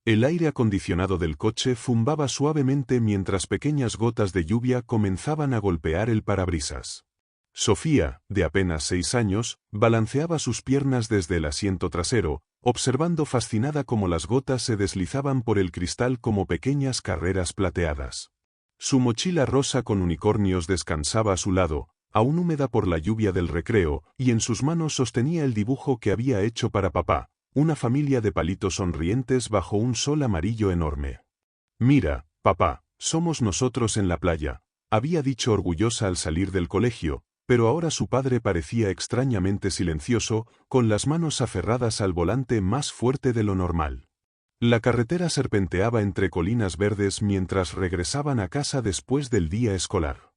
El aire acondicionado del coche zumbaba suavemente mientras pequeñas gotas de lluvia comenzaban a golpear el parabrisas. Sofía, de apenas 6 años, balanceaba sus piernas desde el asiento trasero, observando fascinada cómo las gotas se deslizaban por el cristal como pequeñas carreras plateadas. Su mochila rosa con unicornios descansaba a su lado, aún húmeda por la lluvia del recreo, y en sus manos sostenía el dibujo que había hecho para papá, una familia de palitos sonrientes bajo un sol amarillo enorme. «Mira, papá, somos nosotros en la playa», había dicho orgullosa al salir del colegio, pero ahora su padre parecía extrañamente silencioso, con las manos aferradas al volante más fuerte de lo normal. La carretera serpenteaba entre colinas verdes mientras regresaban a casa después del día escolar.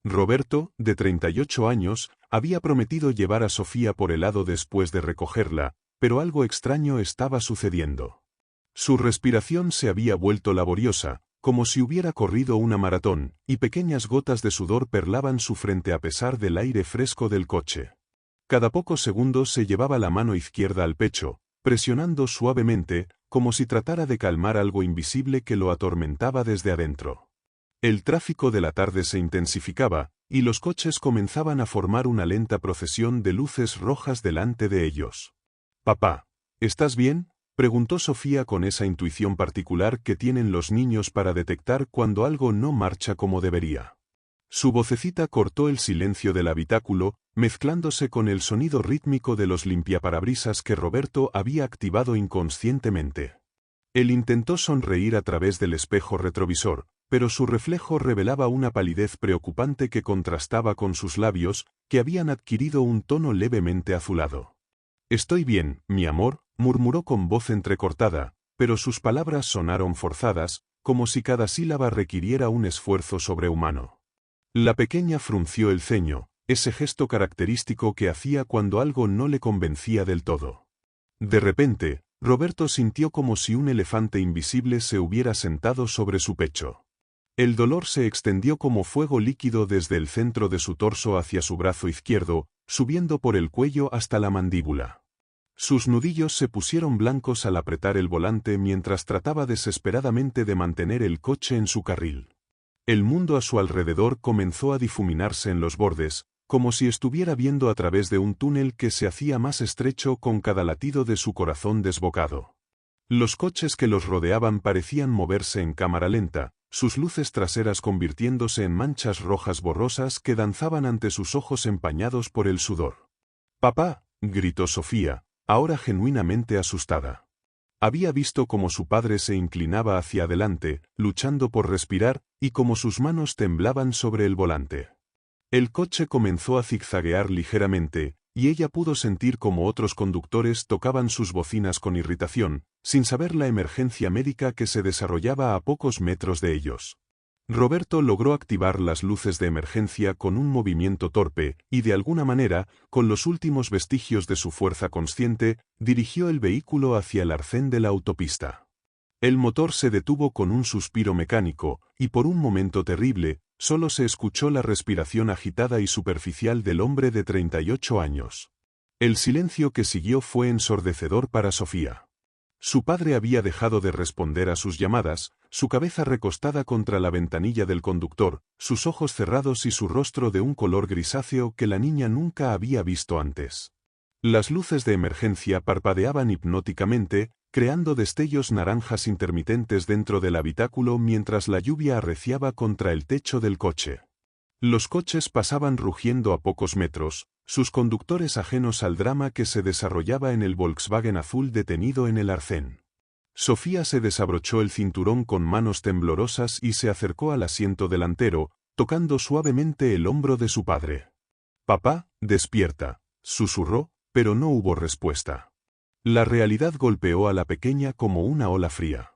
Roberto, de 38 años, había prometido llevar a Sofía por helado después de recogerla, pero algo extraño estaba sucediendo. Su respiración se había vuelto laboriosa, como si hubiera corrido una maratón, y pequeñas gotas de sudor perlaban su frente a pesar del aire fresco del coche. Cada pocos segundos se llevaba la mano izquierda al pecho, presionando suavemente, como si tratara de calmar algo invisible que lo atormentaba desde adentro. El tráfico de la tarde se intensificaba, y los coches comenzaban a formar una lenta procesión de luces rojas delante de ellos. «Papá, ¿estás bien?», preguntó Sofía con esa intuición particular que tienen los niños para detectar cuando algo no marcha como debería. Su vocecita cortó el silencio del habitáculo, mezclándose con el sonido rítmico de los limpiaparabrisas que Roberto había activado inconscientemente. Él intentó sonreír a través del espejo retrovisor, pero su reflejo revelaba una palidez preocupante que contrastaba con sus labios, que habían adquirido un tono levemente azulado. «Estoy bien, mi amor», murmuró con voz entrecortada, pero sus palabras sonaron forzadas, como si cada sílaba requiriera un esfuerzo sobrehumano. La pequeña frunció el ceño, ese gesto característico que hacía cuando algo no le convencía del todo. De repente, Roberto sintió como si un elefante invisible se hubiera sentado sobre su pecho. El dolor se extendió como fuego líquido desde el centro de su torso hacia su brazo izquierdo, subiendo por el cuello hasta la mandíbula. Sus nudillos se pusieron blancos al apretar el volante mientras trataba desesperadamente de mantener el coche en su carril. El mundo a su alrededor comenzó a difuminarse en los bordes, como si estuviera viendo a través de un túnel que se hacía más estrecho con cada latido de su corazón desbocado. Los coches que los rodeaban parecían moverse en cámara lenta, sus luces traseras convirtiéndose en manchas rojas borrosas que danzaban ante sus ojos empañados por el sudor. «Papá», gritó Sofía, ahora genuinamente asustada. Había visto cómo su padre se inclinaba hacia adelante, luchando por respirar, y cómo sus manos temblaban sobre el volante. El coche comenzó a zigzaguear ligeramente, y ella pudo sentir cómo otros conductores tocaban sus bocinas con irritación, sin saber la emergencia médica que se desarrollaba a pocos metros de ellos. Roberto logró activar las luces de emergencia con un movimiento torpe, y de alguna manera, con los últimos vestigios de su fuerza consciente, dirigió el vehículo hacia el arcén de la autopista. El motor se detuvo con un suspiro mecánico, y por un momento terrible, solo se escuchó la respiración agitada y superficial del hombre de 38 años. El silencio que siguió fue ensordecedor para Sofía. Su padre había dejado de responder a sus llamadas, su cabeza recostada contra la ventanilla del conductor, sus ojos cerrados y su rostro de un color grisáceo que la niña nunca había visto antes. Las luces de emergencia parpadeaban hipnóticamente, creando destellos naranjas intermitentes dentro del habitáculo mientras la lluvia arreciaba contra el techo del coche. Los coches pasaban rugiendo a pocos metros, sus conductores ajenos al drama que se desarrollaba en el Volkswagen azul detenido en el arcén. Sofía se desabrochó el cinturón con manos temblorosas y se acercó al asiento delantero, tocando suavemente el hombro de su padre. «Papá, despierta», susurró, pero no hubo respuesta. La realidad golpeó a la pequeña como una ola fría.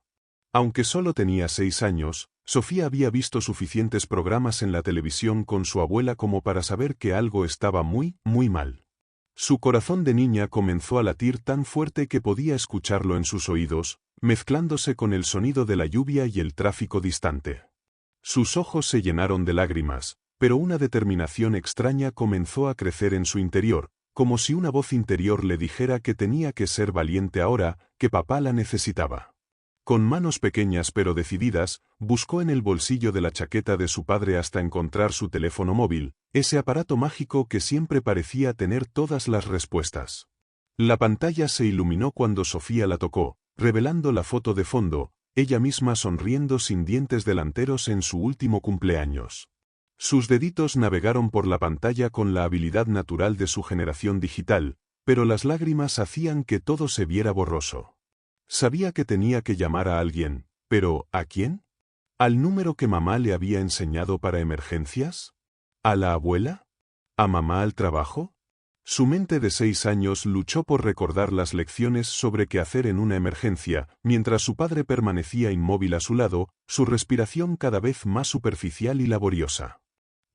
Aunque solo tenía 6 años, Sofía había visto suficientes programas en la televisión con su abuela como para saber que algo estaba muy, muy mal. Su corazón de niña comenzó a latir tan fuerte que podía escucharlo en sus oídos, mezclándose con el sonido de la lluvia y el tráfico distante. Sus ojos se llenaron de lágrimas, pero una determinación extraña comenzó a crecer en su interior, como si una voz interior le dijera que tenía que ser valiente ahora, que papá la necesitaba. Con manos pequeñas pero decididas, buscó en el bolsillo de la chaqueta de su padre hasta encontrar su teléfono móvil, ese aparato mágico que siempre parecía tener todas las respuestas. La pantalla se iluminó cuando Sofía la tocó, revelando la foto de fondo, ella misma sonriendo sin dientes delanteros en su último cumpleaños. Sus deditos navegaron por la pantalla con la habilidad natural de su generación digital, pero las lágrimas hacían que todo se viera borroso. Sabía que tenía que llamar a alguien, pero ¿a quién? ¿Al número que mamá le había enseñado para emergencias? ¿A la abuela? ¿A mamá al trabajo? Su mente de 6 años luchó por recordar las lecciones sobre qué hacer en una emergencia, mientras su padre permanecía inmóvil a su lado, su respiración cada vez más superficial y laboriosa.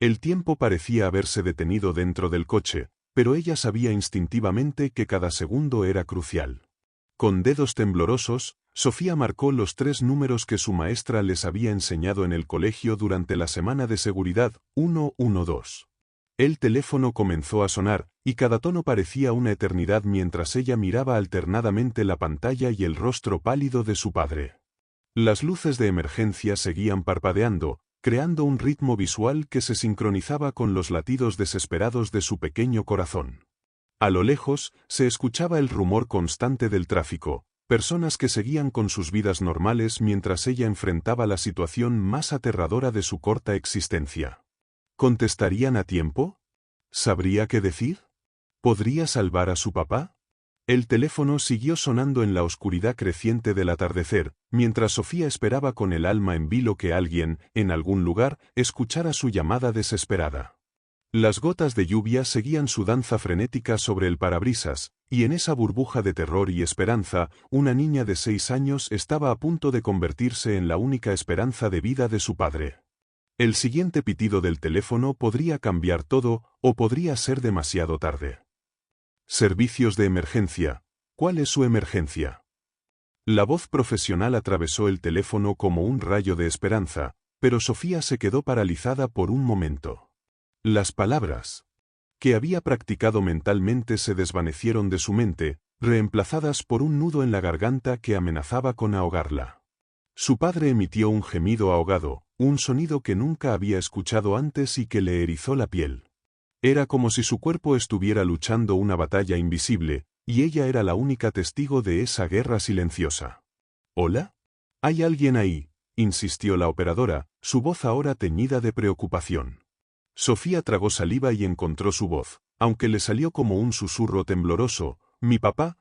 El tiempo parecía haberse detenido dentro del coche, pero ella sabía instintivamente que cada segundo era crucial. Con dedos temblorosos, Sofía marcó los 3 números que su maestra les había enseñado en el colegio durante la semana de seguridad, 112. El teléfono comenzó a sonar, y cada tono parecía una eternidad mientras ella miraba alternadamente la pantalla y el rostro pálido de su padre. Las luces de emergencia seguían parpadeando, creando un ritmo visual que se sincronizaba con los latidos desesperados de su pequeño corazón. A lo lejos, se escuchaba el rumor constante del tráfico, personas que seguían con sus vidas normales mientras ella enfrentaba la situación más aterradora de su corta existencia. ¿Contestarían a tiempo? ¿Sabría qué decir? ¿Podría salvar a su papá? El teléfono siguió sonando en la oscuridad creciente del atardecer, mientras Sofía esperaba con el alma en vilo que alguien, en algún lugar, escuchara su llamada desesperada. Las gotas de lluvia seguían su danza frenética sobre el parabrisas, y en esa burbuja de terror y esperanza, una niña de 6 años estaba a punto de convertirse en la única esperanza de vida de su padre. El siguiente pitido del teléfono podría cambiar todo, o podría ser demasiado tarde. Servicios de emergencia. ¿Cuál es su emergencia? La voz profesional atravesó el teléfono como un rayo de esperanza, pero Sofía se quedó paralizada por un momento. Las palabras que había practicado mentalmente se desvanecieron de su mente, reemplazadas por un nudo en la garganta que amenazaba con ahogarla. Su padre emitió un gemido ahogado, un sonido que nunca había escuchado antes y que le erizó la piel. Era como si su cuerpo estuviera luchando una batalla invisible, y ella era la única testigo de esa guerra silenciosa. ¿Hola? ¿Hay alguien ahí?, insistió la operadora, su voz ahora teñida de preocupación. Sofía tragó saliva y encontró su voz, aunque le salió como un susurro tembloroso: mi papá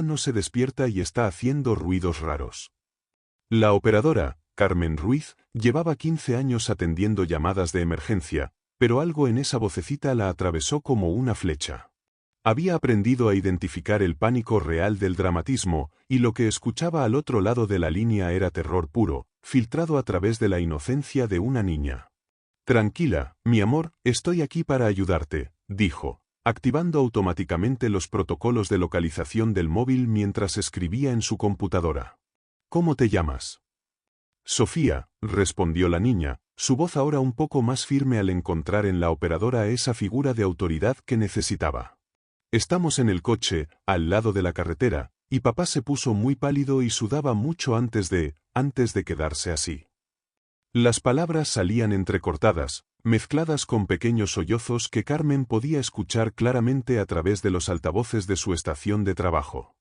no se despierta y está haciendo ruidos raros. La operadora, Carmen Ruiz, llevaba 15 años atendiendo llamadas de emergencia, pero algo en esa vocecita la atravesó como una flecha. Había aprendido a identificar el pánico real del dramatismo, y lo que escuchaba al otro lado de la línea era terror puro, filtrado a través de la inocencia de una niña. Tranquila, mi amor, estoy aquí para ayudarte, dijo, activando automáticamente los protocolos de localización del móvil mientras escribía en su computadora. ¿Cómo te llamas? Sofía, respondió la niña, su voz ahora un poco más firme al encontrar en la operadora esa figura de autoridad que necesitaba. Estamos en el coche, al lado de la carretera, y papá se puso muy pálido y sudaba mucho antes de quedarse así. Las palabras salían entrecortadas, mezcladas con pequeños sollozos que Carmen podía escuchar claramente a través de los altavoces de su estación de trabajo.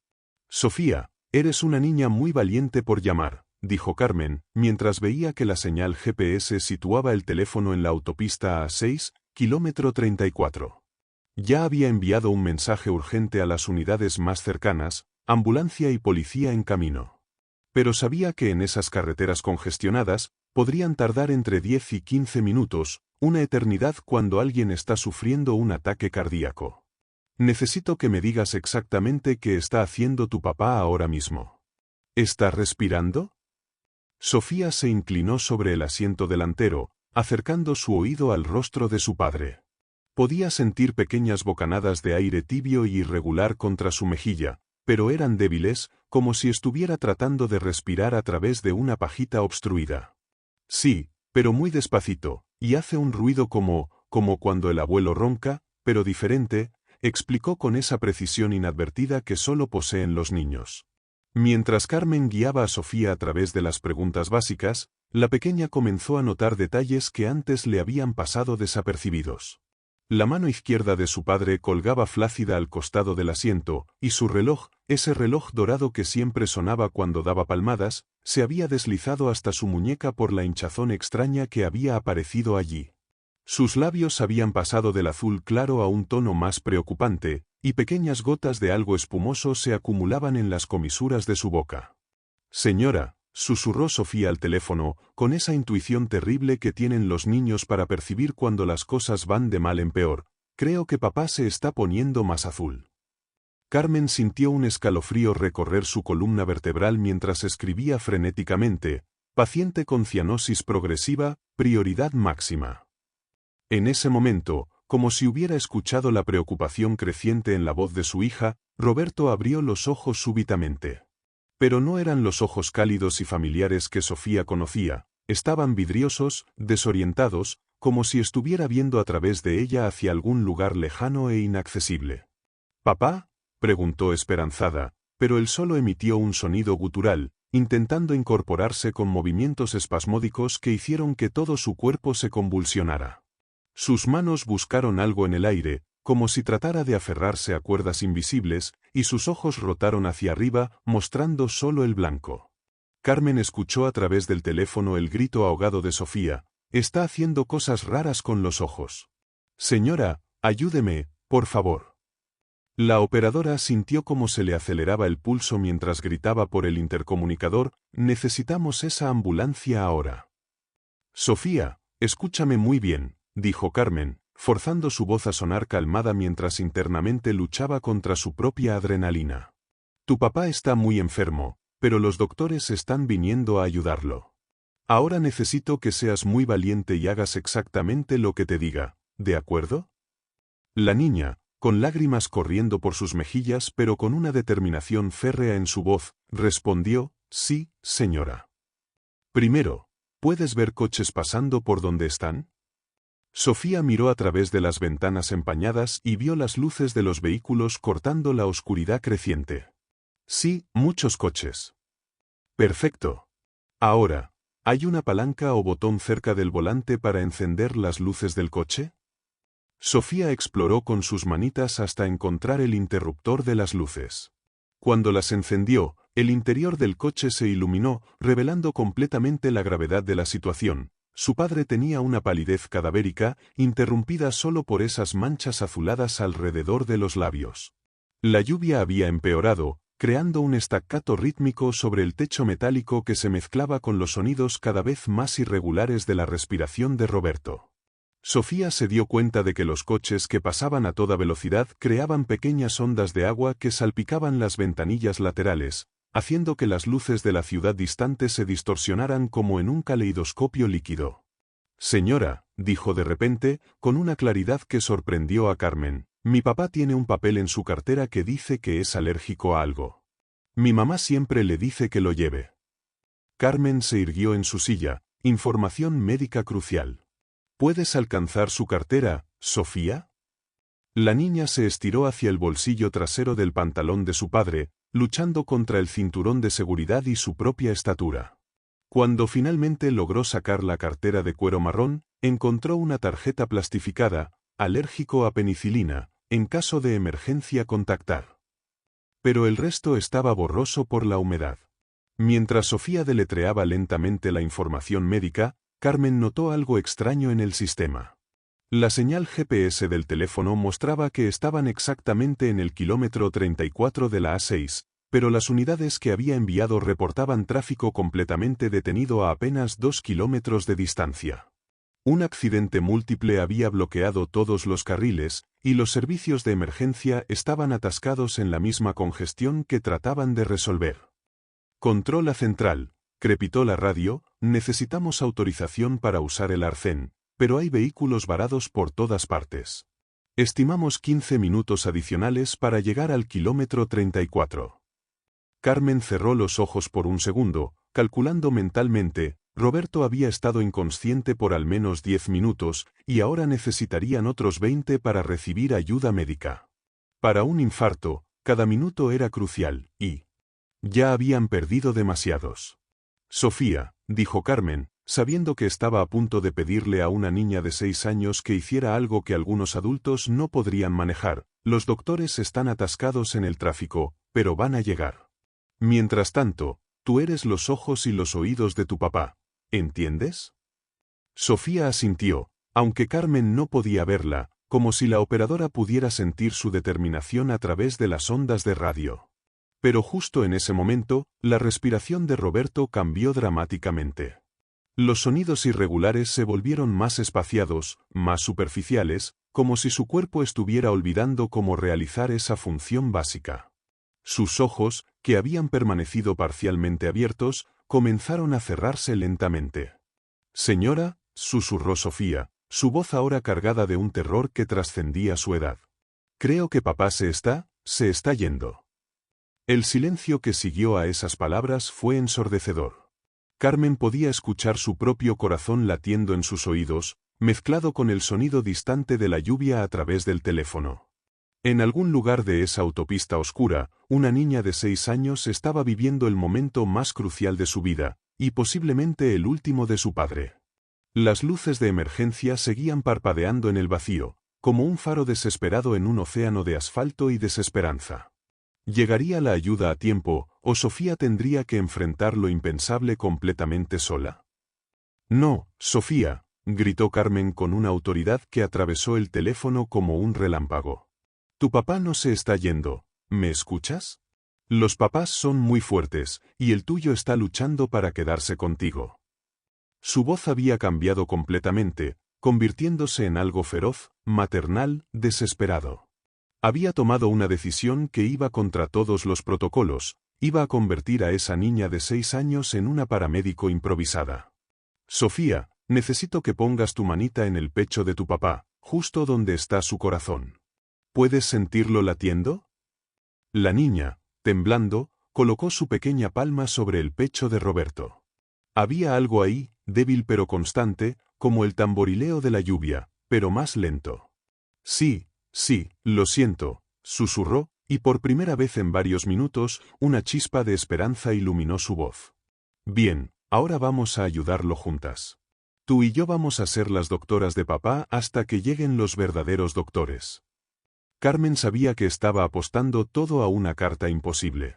Sofía, eres una niña muy valiente por llamar, dijo Carmen, mientras veía que la señal GPS situaba el teléfono en la autopista A6, kilómetro 34. Ya había enviado un mensaje urgente a las unidades más cercanas, ambulancia y policía en camino. Pero sabía que en esas carreteras congestionadas, podrían tardar entre 10 y 15 minutos, una eternidad cuando alguien está sufriendo un ataque cardíaco. Necesito que me digas exactamente qué está haciendo tu papá ahora mismo. ¿Está respirando? Sofía se inclinó sobre el asiento delantero, acercando su oído al rostro de su padre. Podía sentir pequeñas bocanadas de aire tibio y irregular contra su mejilla, pero eran débiles, como si estuviera tratando de respirar a través de una pajita obstruida. Sí, pero muy despacito, y hace un ruido como cuando el abuelo ronca, pero diferente, explicó con esa precisión inadvertida que solo poseen los niños. Mientras Carmen guiaba a Sofía a través de las preguntas básicas, la pequeña comenzó a notar detalles que antes le habían pasado desapercibidos. La mano izquierda de su padre colgaba flácida al costado del asiento, y su reloj, ese reloj dorado que siempre sonaba cuando daba palmadas, se había deslizado hasta su muñeca por la hinchazón extraña que había aparecido allí. Sus labios habían pasado del azul claro a un tono más preocupante, y pequeñas gotas de algo espumoso se acumulaban en las comisuras de su boca. «Señora», susurró Sofía al teléfono, con esa intuición terrible que tienen los niños para percibir cuando las cosas van de mal en peor, «creo que papá se está poniendo más azul». Carmen sintió un escalofrío recorrer su columna vertebral mientras escribía frenéticamente, «paciente con cianosis progresiva, prioridad máxima». En ese momento, como si hubiera escuchado la preocupación creciente en la voz de su hija, Roberto abrió los ojos súbitamente. Pero no eran los ojos cálidos y familiares que Sofía conocía, estaban vidriosos, desorientados, como si estuviera viendo a través de ella hacia algún lugar lejano e inaccesible. «¿Papá?», preguntó esperanzada, pero él solo emitió un sonido gutural, intentando incorporarse con movimientos espasmódicos que hicieron que todo su cuerpo se convulsionara. Sus manos buscaron algo en el aire, como si tratara de aferrarse a cuerdas invisibles, y sus ojos rotaron hacia arriba, mostrando solo el blanco. Carmen escuchó a través del teléfono el grito ahogado de Sofía, «está haciendo cosas raras con los ojos. Señora, ayúdeme, por favor». La operadora sintió cómo se le aceleraba el pulso mientras gritaba por el intercomunicador, «necesitamos esa ambulancia ahora». «Sofía, escúchame muy bien», dijo Carmen, forzando su voz a sonar calmada mientras internamente luchaba contra su propia adrenalina. «Tu papá está muy enfermo, pero los doctores están viniendo a ayudarlo. Ahora necesito que seas muy valiente y hagas exactamente lo que te diga, ¿de acuerdo?». La niña, con lágrimas corriendo por sus mejillas pero con una determinación férrea en su voz, respondió, «sí, señora». «Primero, ¿puedes ver coches pasando por donde están?». Sofía miró a través de las ventanas empañadas y vio las luces de los vehículos cortando la oscuridad creciente. «Sí, muchos coches». «Perfecto. Ahora, ¿hay una palanca o botón cerca del volante para encender las luces del coche?». Sofía exploró con sus manitas hasta encontrar el interruptor de las luces. Cuando las encendió, el interior del coche se iluminó, revelando completamente la gravedad de la situación. Su padre tenía una palidez cadavérica, interrumpida solo por esas manchas azuladas alrededor de los labios. La lluvia había empeorado, creando un staccato rítmico sobre el techo metálico que se mezclaba con los sonidos cada vez más irregulares de la respiración de Roberto. Sofía se dio cuenta de que los coches que pasaban a toda velocidad creaban pequeñas ondas de agua que salpicaban las ventanillas laterales, haciendo que las luces de la ciudad distante se distorsionaran como en un caleidoscopio líquido. «Señora», dijo de repente, con una claridad que sorprendió a Carmen, «mi papá tiene un papel en su cartera que dice que es alérgico a algo. Mi mamá siempre le dice que lo lleve». Carmen se irguió en su silla, «información médica crucial». «¿Puedes alcanzar su cartera, Sofía?». La niña se estiró hacia el bolsillo trasero del pantalón de su padre, luchando contra el cinturón de seguridad y su propia estatura. Cuando finalmente logró sacar la cartera de cuero marrón, encontró una tarjeta plastificada, «alérgico a penicilina, en caso de emergencia contactar». Pero el resto estaba borroso por la humedad. Mientras Sofía deletreaba lentamente la información médica, Carmen notó algo extraño en el sistema. La señal GPS del teléfono mostraba que estaban exactamente en el kilómetro 34 de la A6, pero las unidades que había enviado reportaban tráfico completamente detenido a apenas 2 kilómetros de distancia. Un accidente múltiple había bloqueado todos los carriles, y los servicios de emergencia estaban atascados en la misma congestión que trataban de resolver. «Control a central», crepitó la radio, «necesitamos autorización para usar el arcén, pero hay vehículos varados por todas partes. Estimamos 15 minutos adicionales para llegar al kilómetro 34». Carmen cerró los ojos por un segundo, calculando mentalmente, Roberto había estado inconsciente por al menos 10 minutos, y ahora necesitarían otros 20 para recibir ayuda médica. Para un infarto, cada minuto era crucial, y Ya habían perdido demasiados. Sofía, dijo Carmen, sabiendo que estaba a punto de pedirle a una niña de 6 años que hiciera algo que algunos adultos no podrían manejar. Los doctores están atascados en el tráfico, pero van a llegar. Mientras tanto, tú eres los ojos y los oídos de tu papá, ¿entiendes? Sofía asintió, aunque Carmen no podía verla, como si la operadora pudiera sentir su determinación a través de las ondas de radio. Pero justo en ese momento, la respiración de Roberto cambió dramáticamente. Los sonidos irregulares se volvieron más espaciados, más superficiales, como si su cuerpo estuviera olvidando cómo realizar esa función básica. Sus ojos, que habían permanecido parcialmente abiertos, comenzaron a cerrarse lentamente. Señora, susurró Sofía, su voz ahora cargada de un terror que trascendía su edad. Creo que papá se está yendo. El silencio que siguió a esas palabras fue ensordecedor. Carmen podía escuchar su propio corazón latiendo en sus oídos, mezclado con el sonido distante de la lluvia a través del teléfono. En algún lugar de esa autopista oscura, una niña de 6 años estaba viviendo el momento más crucial de su vida, y posiblemente el último de su padre. Las luces de emergencia seguían parpadeando en el vacío, como un faro desesperado en un océano de asfalto y desesperanza. ¿Llegaría la ayuda a tiempo, o Sofía tendría que enfrentar lo impensable completamente sola? No, Sofía, gritó Carmen con una autoridad que atravesó el teléfono como un relámpago. Tu papá no se está yendo, ¿me escuchas? Los papás son muy fuertes, y el tuyo está luchando para quedarse contigo. Su voz había cambiado completamente, convirtiéndose en algo feroz, maternal, desesperado. Había tomado una decisión que iba contra todos los protocolos, iba a convertir a esa niña de 6 años en una paramédico improvisada. Sofía, necesito que pongas tu manita en el pecho de tu papá, justo donde está su corazón. ¿Puedes sentirlo latiendo? La niña, temblando, colocó su pequeña palma sobre el pecho de Roberto. Había algo ahí, débil pero constante, como el tamborileo de la lluvia, pero más lento. Sí, lo siento, susurró, y por primera vez en varios minutos, una chispa de esperanza iluminó su voz. Bien, ahora vamos a ayudarlo juntas. Tú y yo vamos a ser las doctoras de papá hasta que lleguen los verdaderos doctores. Carmen sabía que estaba apostando todo a una carta imposible.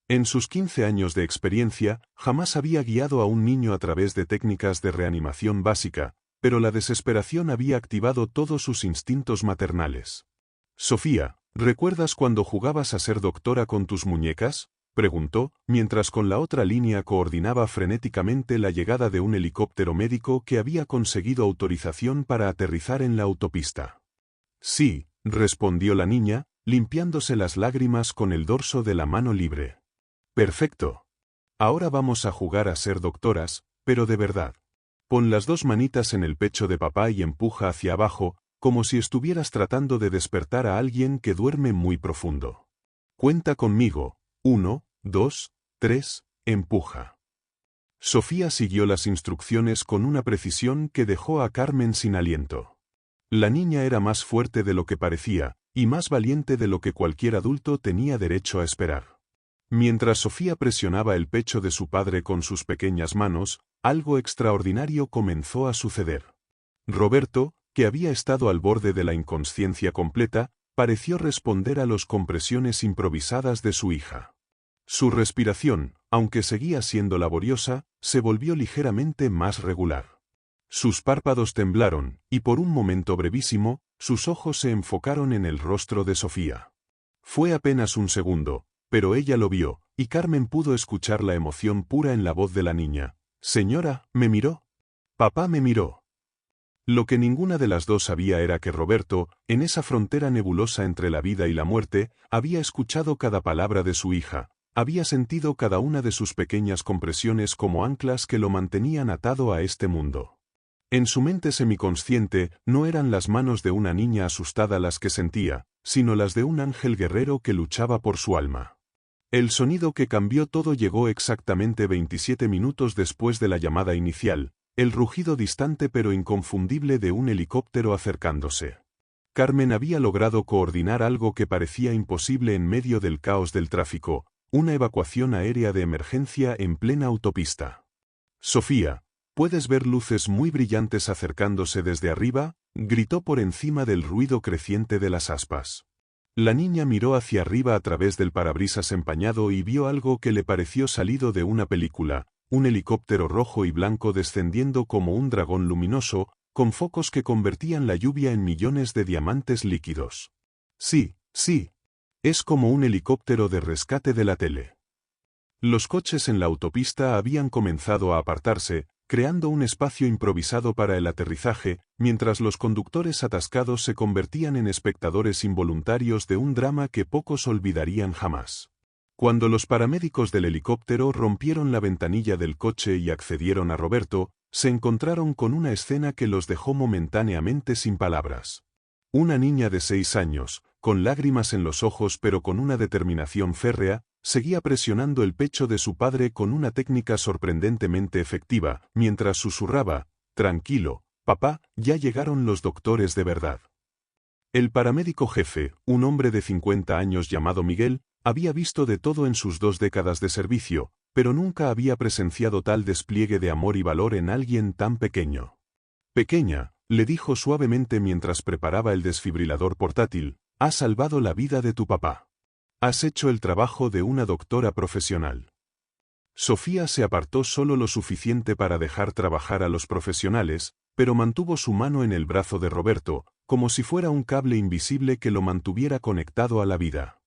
En sus 15 años de experiencia, jamás había guiado a un niño a través de técnicas de reanimación básica, pero la desesperación había activado todos sus instintos maternales. Sofía, ¿recuerdas cuando jugabas a ser doctora con tus muñecas? Preguntó, mientras con la otra línea coordinaba frenéticamente la llegada de un helicóptero médico que había conseguido autorización para aterrizar en la autopista. Sí, respondió la niña, limpiándose las lágrimas con el dorso de la mano libre. Perfecto. Ahora vamos a jugar a ser doctoras, pero de verdad. Pon las 2 manitas en el pecho de papá y empuja hacia abajo, como si estuvieras tratando de despertar a alguien que duerme muy profundo. Cuenta conmigo. 1, 2, 3, empuja. Sofía siguió las instrucciones con una precisión que dejó a Carmen sin aliento. La niña era más fuerte de lo que parecía, y más valiente de lo que cualquier adulto tenía derecho a esperar. Mientras Sofía presionaba el pecho de su padre con sus pequeñas manos, algo extraordinario comenzó a suceder. Roberto, que había estado al borde de la inconsciencia completa, pareció responder a las compresiones improvisadas de su hija. Su respiración, aunque seguía siendo laboriosa, se volvió ligeramente más regular. Sus párpados temblaron, y por un momento brevísimo, sus ojos se enfocaron en el rostro de Sofía. Fue apenas un segundo, pero ella lo vio, y Carmen pudo escuchar la emoción pura en la voz de la niña. Señora, ¿me miró? Papá me miró. Lo que ninguna de las dos sabía era que Roberto, en esa frontera nebulosa entre la vida y la muerte, había escuchado cada palabra de su hija, había sentido cada una de sus pequeñas compresiones como anclas que lo mantenían atado a este mundo. En su mente semiconsciente, no eran las manos de una niña asustada las que sentía, sino las de un ángel guerrero que luchaba por su alma. El sonido que cambió todo llegó exactamente 27 minutos después de la llamada inicial, el rugido distante pero inconfundible de un helicóptero acercándose. Carmen había logrado coordinar algo que parecía imposible en medio del caos del tráfico, Una evacuación aérea de emergencia en plena autopista. Sofía, ¿puedes ver luces muy brillantes acercándose desde arriba?, gritó por encima del ruido creciente de las aspas. La niña miró hacia arriba a través del parabrisas empañado y vio algo que le pareció salido de una película, un helicóptero rojo y blanco descendiendo como un dragón luminoso, con focos que convertían la lluvia en millones de diamantes líquidos. Sí, sí. Es como un helicóptero de rescate de la tele. Los coches en la autopista habían comenzado a apartarse, creando un espacio improvisado para el aterrizaje, mientras los conductores atascados se convertían en espectadores involuntarios de un drama que pocos olvidarían jamás. Cuando los paramédicos del helicóptero rompieron la ventanilla del coche y accedieron a Roberto, se encontraron con una escena que los dejó momentáneamente sin palabras. Una niña de 6 años, con lágrimas en los ojos pero con una determinación férrea, seguía presionando el pecho de su padre con una técnica sorprendentemente efectiva, mientras susurraba: «Tranquilo, papá, ya llegaron los doctores de verdad». El paramédico jefe, un hombre de 50 años llamado Miguel, había visto de todo en sus 2 décadas de servicio, pero nunca había presenciado tal despliegue de amor y valor en alguien tan pequeño. «Pequeña», le dijo suavemente mientras preparaba el desfibrilador portátil, «has salvado la vida de tu papá. Has hecho el trabajo de una doctora profesional». Sofía se apartó solo lo suficiente para dejar trabajar a los profesionales, pero mantuvo su mano en el brazo de Roberto, como si fuera un cable invisible que lo mantuviera conectado a la vida.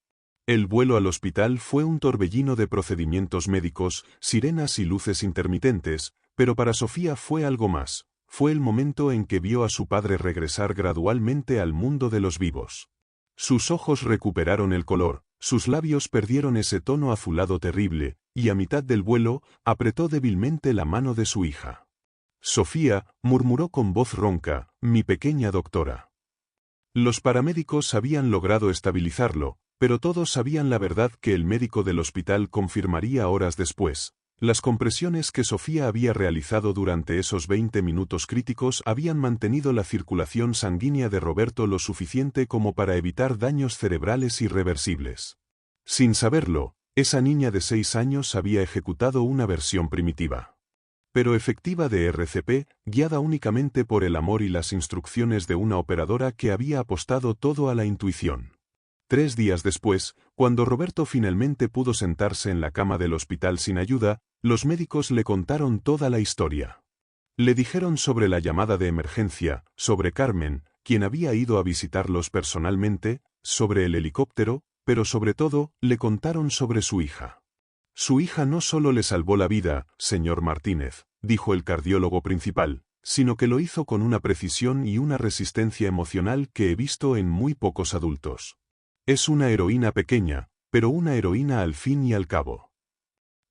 El vuelo al hospital fue un torbellino de procedimientos médicos, sirenas y luces intermitentes, pero para Sofía fue algo más. Fue el momento en que vio a su padre regresar gradualmente al mundo de los vivos. Sus ojos recuperaron el color, sus labios perdieron ese tono azulado terrible, y a mitad del vuelo, apretó débilmente la mano de su hija. «Sofía», murmuró con voz ronca, «mi pequeña doctora». Los paramédicos habían logrado estabilizarlo, pero todos sabían la verdad que el médico del hospital confirmaría horas después. Las compresiones que Sofía había realizado durante esos 20 minutos críticos habían mantenido la circulación sanguínea de Roberto lo suficiente como para evitar daños cerebrales irreversibles. Sin saberlo, esa niña de 6 años había ejecutado una versión primitiva, pero efectiva de RCP, guiada únicamente por el amor y las instrucciones de una operadora que había apostado todo a la intuición. 3 días después, cuando Roberto finalmente pudo sentarse en la cama del hospital sin ayuda, los médicos le contaron toda la historia. Le dijeron sobre la llamada de emergencia, sobre Carmen, quien había ido a visitarlos personalmente, sobre el helicóptero, pero sobre todo, le contaron sobre su hija. «Su hija no solo le salvó la vida, señor Martínez», dijo el cardiólogo principal, «sino que lo hizo con una precisión y una resistencia emocional que he visto en muy pocos adultos. Es una heroína pequeña, pero una heroína al fin y al cabo».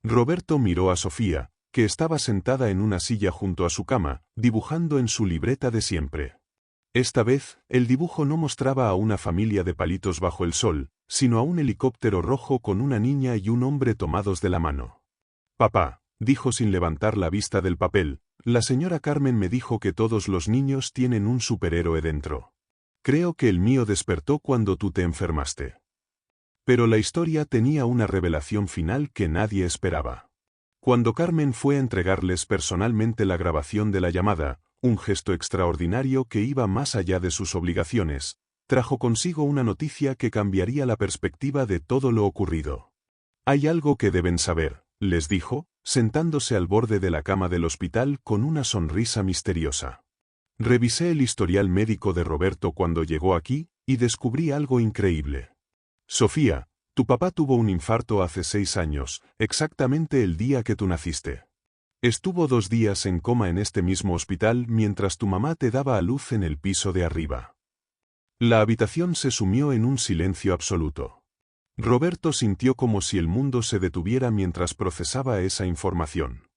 Roberto miró a Sofía, que estaba sentada en una silla junto a su cama, dibujando en su libreta de siempre. Esta vez, el dibujo no mostraba a una familia de palitos bajo el sol, sino a un helicóptero rojo con una niña y un hombre tomados de la mano. «Papá», dijo sin levantar la vista del papel, «la señora Carmen me dijo que todos los niños tienen un superhéroe dentro. Creo que el mío despertó cuando tú te enfermaste». Pero la historia tenía una revelación final que nadie esperaba. Cuando Carmen fue a entregarles personalmente la grabación de la llamada, un gesto extraordinario que iba más allá de sus obligaciones, trajo consigo una noticia que cambiaría la perspectiva de todo lo ocurrido. «Hay algo que deben saber», les dijo, sentándose al borde de la cama del hospital con una sonrisa misteriosa. «Revisé el historial médico de Roberto cuando llegó aquí, y descubrí algo increíble. Sofía, tu papá tuvo un infarto hace 6 años, exactamente el día que tú naciste. Estuvo 2 días en coma en este mismo hospital mientras tu mamá te daba a luz en el piso de arriba». La habitación se sumió en un silencio absoluto. Roberto sintió como si el mundo se detuviera mientras procesaba esa información.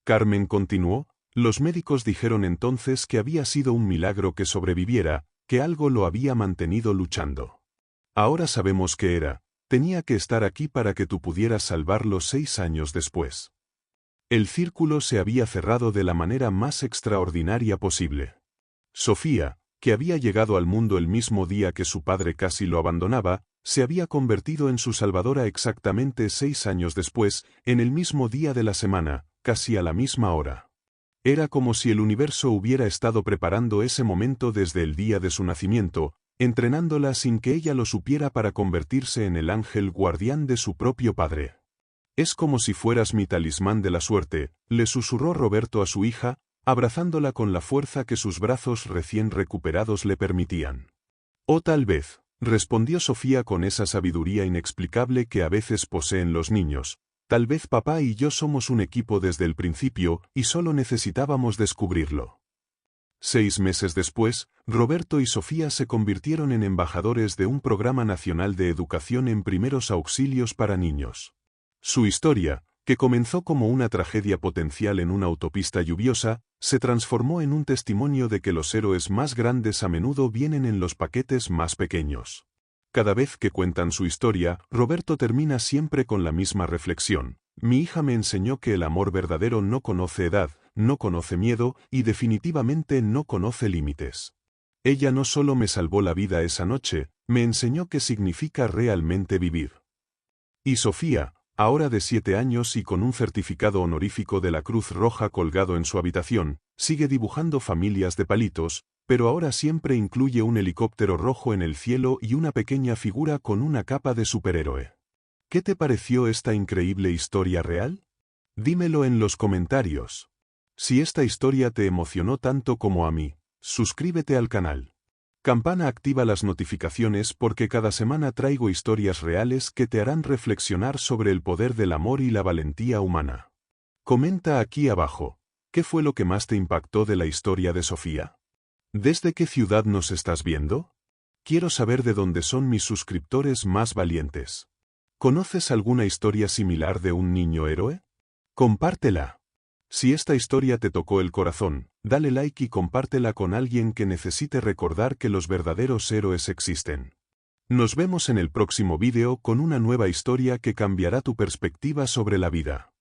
Carmen continuó: «Los médicos dijeron entonces que había sido un milagro que sobreviviera, que algo lo había mantenido luchando. Ahora sabemos qué era, tenía que estar aquí para que tú pudieras salvarlo 6 años después». El círculo se había cerrado de la manera más extraordinaria posible. Sofía, que había llegado al mundo el mismo día que su padre casi lo abandonaba, se había convertido en su salvadora exactamente 6 años después, en el mismo día de la semana, casi a la misma hora. Era como si el universo hubiera estado preparando ese momento desde el día de su nacimiento, entrenándola sin que ella lo supiera para convertirse en el ángel guardián de su propio padre. «Es como si fueras mi talismán de la suerte», le susurró Roberto a su hija, abrazándola con la fuerza que sus brazos recién recuperados le permitían. «O tal vez», respondió Sofía con esa sabiduría inexplicable que a veces poseen los niños, «tal vez papá y yo somos un equipo desde el principio y solo necesitábamos descubrirlo». 6 meses después, Roberto y Sofía se convirtieron en embajadores de un programa nacional de educación en primeros auxilios para niños. Su historia, que comenzó como una tragedia potencial en una autopista lluviosa, se transformó en un testimonio de que los héroes más grandes a menudo vienen en los paquetes más pequeños. Cada vez que cuentan su historia, Roberto termina siempre con la misma reflexión. «Mi hija me enseñó que el amor verdadero no conoce edad, no conoce miedo y definitivamente no conoce límites. Ella no solo me salvó la vida esa noche, me enseñó qué significa realmente vivir». Y Sofía, ahora de 7 años y con un certificado honorífico de la Cruz Roja colgado en su habitación, sigue dibujando familias de palitos, pero ahora siempre incluye un helicóptero rojo en el cielo y una pequeña figura con una capa de superhéroe. ¿Qué te pareció esta increíble historia real? Dímelo en los comentarios. Si esta historia te emocionó tanto como a mí, suscríbete al canal. Campana, activa las notificaciones porque cada semana traigo historias reales que te harán reflexionar sobre el poder del amor y la valentía humana. Comenta aquí abajo, ¿qué fue lo que más te impactó de la historia de Sofía? ¿Desde qué ciudad nos estás viendo? Quiero saber de dónde son mis suscriptores más valientes. ¿Conoces alguna historia similar de un niño héroe? Compártela. Si esta historia te tocó el corazón, dale like y compártela con alguien que necesite recordar que los verdaderos héroes existen. Nos vemos en el próximo vídeo con una nueva historia que cambiará tu perspectiva sobre la vida.